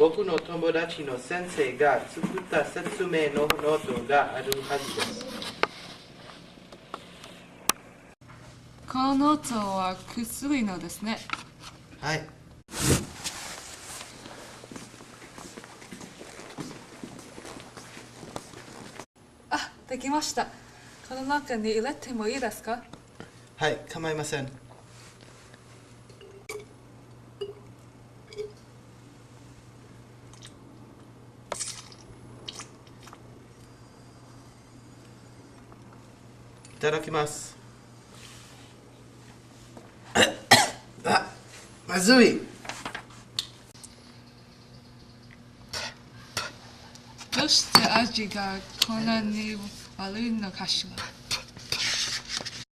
僕の友達の先生が作った説明のノートがあるはずです。このノートは薬のですね。はい。あ、できました。この中に入れてもいいですか？はい、構いません。いただきます。あ、まずい。どうして味がこんなに悪いのかしら。